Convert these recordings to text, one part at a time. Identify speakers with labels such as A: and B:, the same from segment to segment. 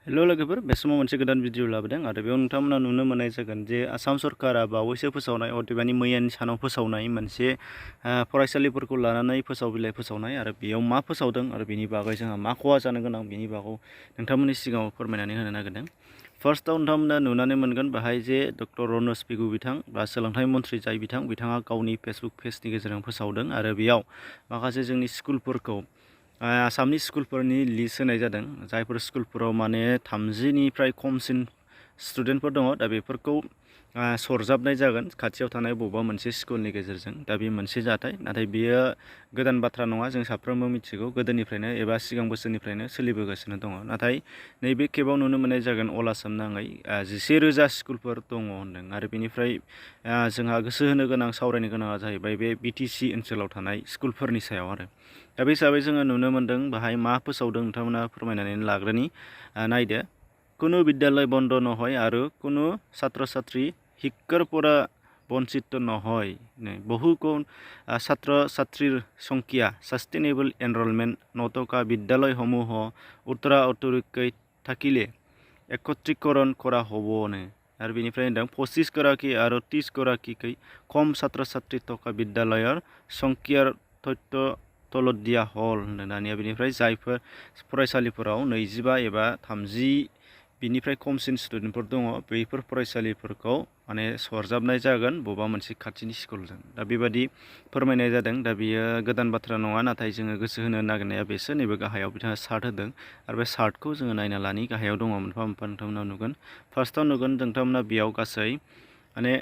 A: हेल' लोगोफोर बे समाव मोनसे गोदान भिडिअ लाबोदों आरो बेयाव नोंथांमोना नुनो मोननाय जागोन जे आसाम सरकारा बावैसो फोसावनाय अदेबानि मैयानि सानाव फोसावनाय मोनसे फरायसालिफोरखौ लानानै फोसाव बिलाइ फोसावनाय आरो बेयाव मा फोसावदों आरो बेनि बागै जोंहा मा खहा जानो गोनां बेनि बागै नोंथांमोननि सिगाङाव फोरमायनानै होनो नागिरदों। फार्स्टआव नोंथांमोना नुनानै मोनगोन बाहाय जे डक्टर रनज पेगु बिथां बा सोलोंथाइ मन्थ्रि जाय बिथाङा गावनि फेसबुक पेजनि गेजेरजों फोसावदों आरो बेयाव माखासे जोंनि स्कुलफोरखौ आसामनि स्कुलफोरनि लिस्ट होनाय जादों जायफोर स्कुलफोराव माने 30निफ्राय खमसिन स्टुडेन्टफोर दङ दा बेफोरखौ सरजाबनाय जागोन खाथियाव थानाय बबेबा मोनसे स्कुलनि गेजेरजों दा बे मोनसे जाथाय नाथाय बेयो गोदान बाथ्रा नङा जों साफ्रोमबो मिथिगौ गोदोनिफ्रायनो एबा सिगां बोसोरनिफ्रायनो सोलिबोगासिनो दङ नाथाय नैबे खेबाव नुनो मोननाय जागोन अल आसाम नाङै 11,000 स्कुलफोर दङ होनदों आरो बेनिफ्राय जोंहा गोसो होनो गोनां सावरायनो गोनाङा जाहैबाय बे BTC ओनसोलाव थानाय स्कुलफोरनि सायाव आरो दा बे हिसाबै जोङो नुनो मोन्दों बाहाय मा फोसावदों नोंथांमोना फोरमायनानै लाग्रोनि नायदो কোনো বিদ্যালয় বন্ধ নহয় আৰু কোনো ছাত্ৰ ছাত্ৰী শিক্ষাৰ পৰা বঞ্চিত নহয় বহু ছাত্ৰ ছাত্ৰীৰ সংখ্যা সাষ্টেইনেবল এনৰলমেণ্ট নথকা বিদ্যালয়সমূহ উত্তৰাধিকাৰীকৈ থাকিলে একত্ৰীকৰণ কৰা হ'বনে আৰু बेनिफ्राय होनदों 25 गराखी आरो 30 गराखीकै खम ছাত্ৰ ছাত্ৰী থকা বিদ্যালয়ৰ সংখ্যাৰ তথ্য तलद दिया हल होनदों दानिया बेनिफ्राय जायफोर फरायसालिफोराव 25 एबा 30 बिनिफ्राय खमसिन स्टुडेन्टफोर दङ बैफोर फरायसालिफोरखौ माने सरजाबनाय जागोन बबेबा मोनसे खाथिनि स्कुलजों दा बेबादि फोरमायनाय जादों दा बेयो गोदान बाथ्रा नङा नाथाय जोङो गोसो होनो नागिरनाया बेसो नैबे गाहायाव बिथाङा चार्ट होदों आरो बे चार्टखौ जोङो नायना लानि गाहायाव दङ मोनफा मोनफा नोंथांमोना नुगोन फार्स्टआव नुगोन नोंथांमोना बेयाव गासै माने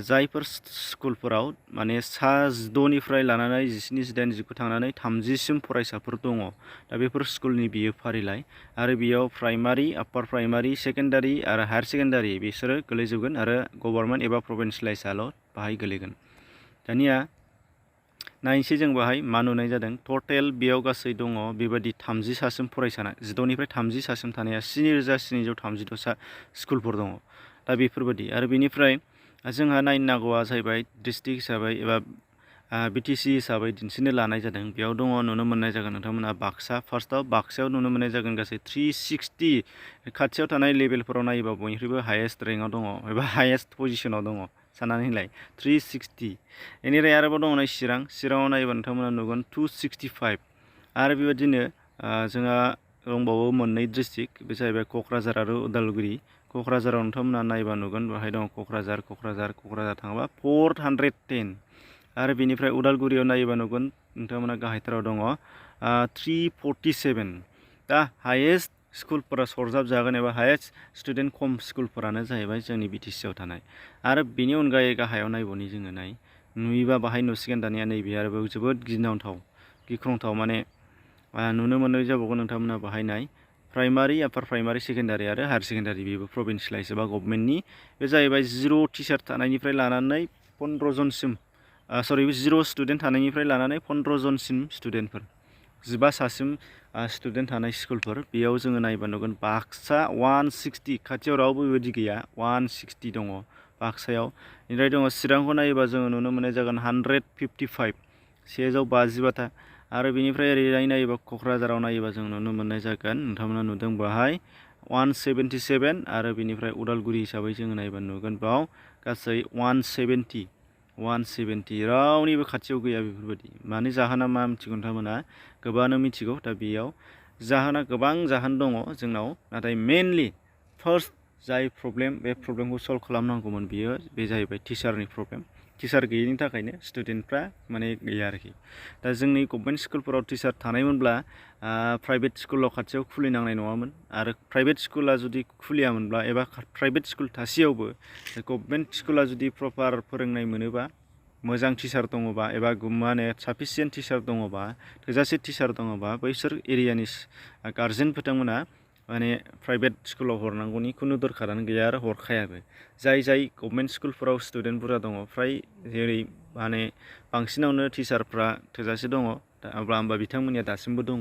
A: जायफोर स्कुलफोराव माने 6निफ्राय लानानै 17, 18, 19 थांनानै 30सिम फरायसाफोर दङ दा बेफोर स्कुलनि बियो फारिलाइ आरो बेयाव प्राइमारि आपार प्राइमारि सेकेन्डारि आरो हायार सेकेन्डारि बिसोरो गोलैजोबगोन आरो गभर्नमेन्ट एबा प्रभिन्सियेलाइजआल' बाहाय गोलैगोन दानिया नायनोसै जों बाहाय मा नुनाय जादों टटेल बेयाव गासै दङ बेबायदि 30 सासिम फरायसा 16निफ्राय 30 सासिम थानाया 7,736 स्कुलफोर दङ दा बेफोरबायदि आरो बेनिफ्राय जोंहा नायनो नांगौआ जाहैबाय डिस्ट्रिक्ट हिसाबै एबा BTC हिसाबै दिन्थिनो लानाय जादों बेयाव दङ नुनो मोननाय जागोन नोंथांमोना बाक्सा फार्स्टआव बाक्सायाव नुनो मोननाय जागोन गासै 360 खाथियाव थानाय लेभेलफोराव नायोबा बयनिख्रुइबो हायेस्ट रेंकआव दङ एबा हायेस्ट पजिशनाव दङ साननानै नाय 360 बेनिफ्राय आरोबाव दङ नै चिराङाव नायोबा नोंथांमोना नुगोन 265 आरो बेबायदिनो जोंहा दंबावो मोननै डिस्ट्रिक्ट बे जाहैबाय क'क्राझार आरो उदालगुरि क'क्राझाराव नोंथांमोना नायबा नुगोन बाहाय दङ क'क्राझार थाङोबा 410 आरो बेनिफ्राय उदालगुरियाव नायोबा नुगोन नोंथांमोना गाहायथाराव दङ 347 दा हायेस्ट स्कुलफोरा सरजाब जागोन एबा हायेस्ट स्टुडेन्ट खम स्कुलफोरानो जाहैबाय जोंनि BTC आव थानाय आरो बेनि अनगायै गाहायाव नायबावनि जोङो नुयोबा बाहाय नुसिगोन दानिया नैबे आरोबाव जोबोद गिख्रंथाव माने नुनो मोननाय जाबावगोन नोंथांमोना बाहाय नाय प्राइमारि आपार प्राइमारि सेकेन्डारि आरो हायार सेकेन्डारि बेबो प्रभिन्सियेलाइज एबा गभर्नमेन्टनि बे जाहैबाय 0 टिचार थानायनिफ्राय लानानै 15 जनसिम 0 स्टुडेन्ट थानायनिफ्राय लानानै 15 जनसिम स्टुडेन्टफोर 15 सासिम स्टुडेन्ट थानाय स्कुलफोर बेयाव जोङो नायबा नुगोन बाक्सा 160 खाथियाव रावबो बेबायदि गैया 160 दङ बाक्सायाव बेनिफ्राय दङ चिरांखौ नायोबा जोङो नुनो मोननाय जागोन 155 150 आरो बेनिफ्राय ओरैहाय नायोबा क'क्राझाराव नायोबा जों नुनो मोननाय जागोन नोंथांमोना नुदों बाहाय 177 आरो बेनिफ्राय उदालगुरि हिसाबै जोङो नायोबा नुगोन बाव गासै 170 रावनिबो खाथियाव गैया बेफोरबायदि माने जाहोना मा मिथिगौ नोंथांमोना गोबाङानो मिथिगौ दा बेयाव जाहोना गोबां जाहोन दङ जोंनाव नाथाय मेनलि फार्स्ट जाय प्रब्लेम बे प्रब्लेमखौ सल्भ खालामनांगौमोन बे जाहैबाय टिचारनि प्रब्लेम टिचार गैयैनि थाखायनो स्टुडेन्टफ्रा माने गैया आरोखि दा जोंनि गभर्नमेन्ट स्कुलफोराव टिचार थानायमोनब्ला प्राइभेट स्कुलाव खाथियाव खुलिनांनाय नङामोन आरो प्राइभेट स्कुला जुदि खुलियामोनब्ला एबा प्राइभेट स्कुल थासेयावबो गभर्नमेन्ट स्कुला जुदि प्रपार फोरोंनाय मोनोबा मोजां टिचार दङबा एबा माने साफिसियेन्ट टिचार दङबा थोजासे टिचार दङबा बैसोर एरियानि गार्जेन बिथांमोना माने प्राइभेट स्कुलाव हरनांगौनि खुनु दरखारानो गैया आरो हरखायाबो जाय गभर्नमेन्ट स्कुलफोराव स्टुडेन्ट बुरजा दङ फ्राय जेरै माने बांसिनावनो टिचारफ्रा थोजासे दङ अब्ला होमबा बिथांमोननिया दासिमबो दङ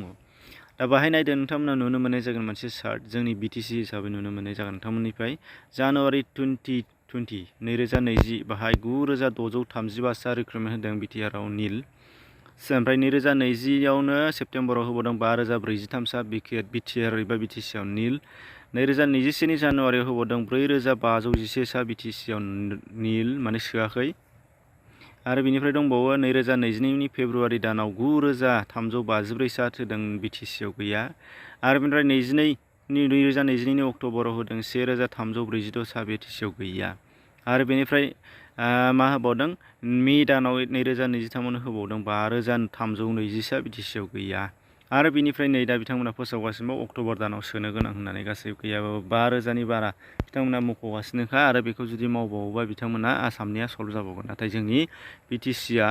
A: दा बाहाय नायदो नोंथांमोना नुनो मोननाय जागोन मोनसे चार्ट जोंनि BTC हिसाबै नुनो मोननाय जागोन नोंथांमोननिफ्राय जानुवारि 2020 बाहाय 9,635 रिक्रुटमेन्ट होदों BTRआव निल ओमफ्राय 2020आवनो सेप्तेम्बराव होबावदों 5,043 BTR एबा BTCआव निल 2021 जानुवारियाव होबावदों 4511 सा BTC आव निल माने सोआखै। आरो बिनिफ्राय दंबावो 2022 फेब्रुवारि दानाव 9354 सा होदों BTC आव गैया। आरो बेनिफ्राय 2022 अक्ट'बराव होदों 1346 सा BTC आव गैया। आरो बेनिफ्राय मा होबावदों मे दानाव 2023 आवनो होबावदों 5320 सा BTC आव गैया। आरो बिनिफ्राय नै दा बिथांमोना फोसावगासिनो अक्ट'बर दानाव सोनो गोनां होननानै गासै गैयाबाबो 5000नि बारा बिथांमोना मख'गासिनोखा। आरो बेखौ जुदि मावबावोबा बिथांमोना आसामनिया सल्भ जाबावगोन। नाथाय जोंनि BTCआ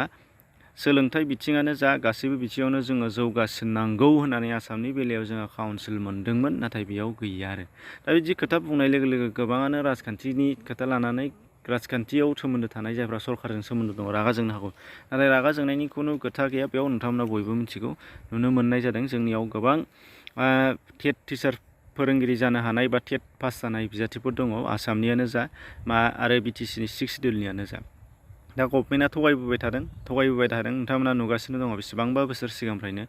A: सोलोंथाइ बिथिङानो जा गासैबो बिथिङावनो जोङो जौगासिननांगौ होननानै आसामनि बेलायाव जोङो काउन्सिल मोनदोंमोन, नाथाय बेयाव गैया। आरो दा बिदि खोथा बुंनाय लोगो लोगो गोबाङानो राजखान्थिनि खोथा लानानै राजखान्थियाव सोमोन्दो थानाय जायफ्रा सरकारजों सोमोन्दो दङ रागा जोंनो हागौ। नाथाय रागा जोंनायनि खुनु खोथा गैया। बेयाव नोंथांमोना बयबो मिथिगौ, नुनो मोननाय जादों जोंनियाव गोबां टेट टिचार फोरोंगिरि जानो हानाय बा टेट पास जानाय बिजाथिफोर दङ, आसामनियानो जा आरो BTCनि 6 सिडिउलनियानो जा। दा गभर्नमेन्टआ थगायबोबाय थादों। नोंथांमोना नुगासिनो दङ बेसेबांबा बोसोर सिगांनिफ्रायनो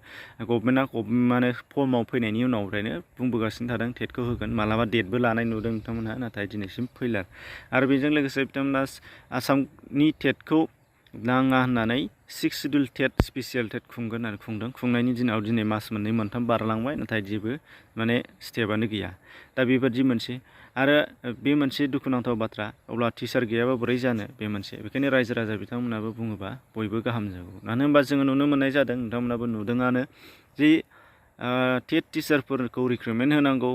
A: गभर्नमेन्टआ माने फर्माव फैनायनि उनावफ्रायनो बुंबोगासिनो थादों टेटखौ होगोन, मालाबा डेटबो लानाय नुदों बिथांमोनहा, नाथाय दिनैसिम फैला। आरो बेजों लोगोसे बिथांमोना आसामनि टेटखौ नाङा होननानै 6 सिडिउल टेट स्पेसियेल टेट खुंगोन होननानै खुंदों। खुंनायनि दिनाव दिनै मास मोननै मोनथाम बारलांबाय, नाथाय जेबो माने स्टेपआनो गैया। दा बेबादि मोनसे आरो बे मोनसे दुखुनांथाव बाथ्रा। अब्ला टिचार गैयाबा बोरै जानो, बे मोनसे। बेखायनो रायजो राजा बिथांमोनाबो बुङोबा बयबो गाहाम जागौ। मानो होनबा जोङो नुनो मोननाय जादों, नोंथांमोनाबो नुदोंआनो, जि टेट टिचारफोरखौ रिक्रुटमेन्ट होनांगौ,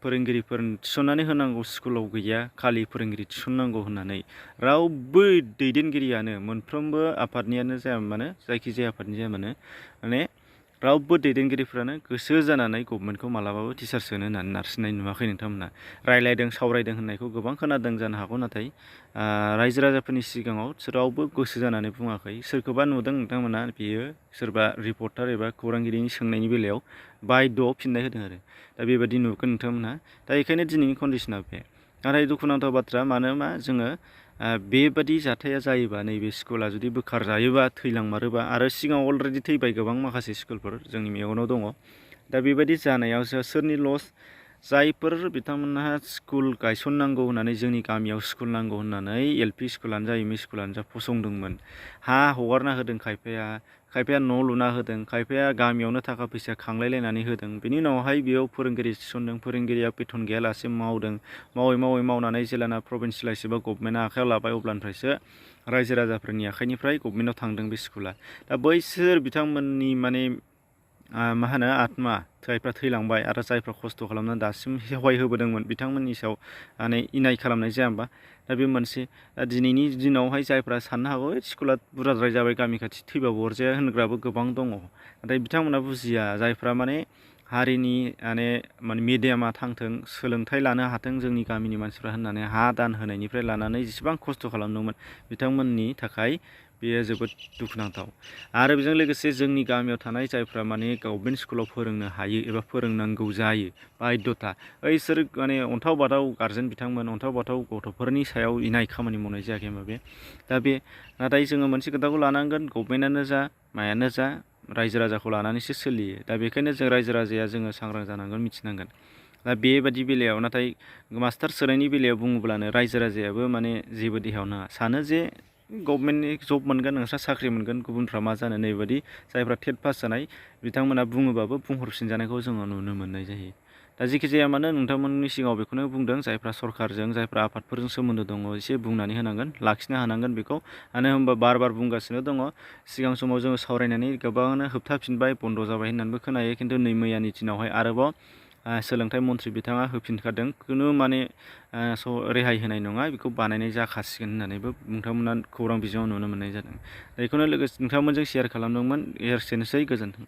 A: फोरोंगिरिफोर थिसननानै होनांगौ, स्कुलाव गैया, खालि फोरोंगिरि थिसननांगौ होननानै रावबो दैदेनगिरियानो मोनफ्रोमबो आफादनियानो जाया मानो, जायखिजाया आफादनि जाया मानो, माने रावबो दैदेनगिरिफ्रानो गोसो जानानै गभर्नमेन्टखौ मालाबाबो टिचार सोनो होननानै नारसिननाय नुवाखै। नोंथांमोना रायलायदों सावरायदों होननायखौ गोबां खोनादों जानो हागौ, नाथाय रायजो राजाफोरनि सिगाङाव रावबो गोसो जानानै बुङाखै। सोरखौबा नुदों नोंथांमोना, बियो सोरबा रिपर्टार एबा खौरांगिरिनि सोंनायनि बेलायाव बायद'आव फिननाय होदों। आरो दा बेबायदि नुगोन नोंथांमोनहा। दा बेखायनो दिनैनि कन्डिसना बे। नाथाय दुखुनांथाव बाथ्रा, मानोना जोङो बेबादि जाथाया जायोबा, नैबे स्कुला जुदि बोखार जायोबा, थैलांमारोबा, आरो सिगाङाव अलरेडि थैबाय गोबां माखासे स्कुलफोर जोंनि मेगनाव दङ। दा बेबायदि जानायाव सोरनि लस? जायफोर बिथांमोनहा स्कुल गायसननांगौ होननानै, जोंनि गामियाव स्कुल नांगौ होननानै LP स्कुलानो जा ME स्कुलानो जा फसंदोंमोन, हा हगारना होदों खायफाया न' लुना होदों, खायफाया गामियावनो थाखा फैसा खांलायलायनानै होदों। बेनि उनावहाय बेयाव फोरोंगिरि थिसनदों, फोरोंगिरिया बेथन गैयालासे मावदों, मावै मावनानै जेलाना प्रभिन्सियेलाइज एबा गभर्नमेन्टआ आखायाव लाबाय, अब्लानिफ्रायसो रायजो राजाफोरनि आखाइनिफ्राय गभर्नमेन्टआव थांदों बे स्कुला। दा बैसोर बिथांमोननि माने मा होनो आत्मा, जायफ्रा थैलांबाय आरो जायफ्रा खस्थ' खालामनानै दासिम सहाय होबोदोंमोन, बिथांमोननि सायाव माने इनाय खालामनाय जाया होमबा? दा बे मोनसे। दिनैनि दिनावहाय जायफ्रा साननो हागौ स्कुला बुरजाद्राय जाबाय, गामि खाथि थैबाबो अरजाया होनग्राबो गोबां दङ। नाथाय बिथांमोना बुजिया, जायफ्रा माने हारिनि माने मिडियामा थांथों, सोलोंथाइ लानो हाथों जोंनि गामिनि मानसिफ्रा होननानै हा दान होनायनिफ्राय लानानै जेसेबां खस्थ' खालामदोंमोन, बिथांमोननि थाखाय बेयो जोबोद दुखुनांथाव। आरो बेजों लोगोसे जोंनि गामियाव थानाय जायफ्रा माने गभर्नमेन्ट स्कुलाव फोरोंनो हायो एबा फोरोंनांगौ जायो बायध'था, बैसोर माने अन्थाव बाथाव गारजेन बिथांमोन, अन्थाव बाथाव गथ'फोरनि सायाव इनाय खामानि मावनाय जायाखै होनबा बे। दा बे नाथाय जोङो मोनसे खोथाखौ लानांगोन, गभर्नमेन्टआनो जा मायानो जा रायजो राजाखौ लानानैसो सोलियो। दा बेखायनो जों रायजो राजाया जोङो सांग्रां जानांगोन, मिथिनांगोन। दा बेबादि बेलायाव नाथाय मास्टार सोनायनि बेलायाव बुङोब्लानो रायजो राजायाबो माने जेबो देहायाव नाङा, सानो जे गभर्नमेन्टनि जब मोनगोन, नोंस्रा साख्रि मोनगोन, गुबुनफ्रा मा जानो, नैबादि जायफ्रा टेट पास जानाय बिथांमोना बुङोबाबो बुंहरफिनजानायखौ जोङो नुनो मोननाय जायो। दा जेखि जाया मानो नोंथांमोननि सिगाङाव बेखौनो बुंदों, जायफ्रा सरकारजों जायफ्रा आफादफोरजों सोमोन्दो दङ, एसे बुंनानै होनांगोन, लाखिनो हानांगोन बेखौ। मानो होनबा बार बुंगासिनो दङ, सिगां समाव जोङो सावरायनानै गोबाङानो होबथाफिनबाय, बन्द' जाबाय होननानैबो खोनायो। खिन्थु नै मैयानि दिनावहाय आरोबाव सोलोंथाइ मन्थ्रि बिथाङा होफिनखादों, खुनु माने रेहाय होनाय नङा, बेखौ बानायनाय जाखासिगोन होननानैबो नोंथांमोना खौरां बिजोङाव नुनो मोननाय जादों। बेखौनो लोगोसे नोंथांमोनजों शेयार खालामदोंमोन। एसेनोसै, गोजोन्थों।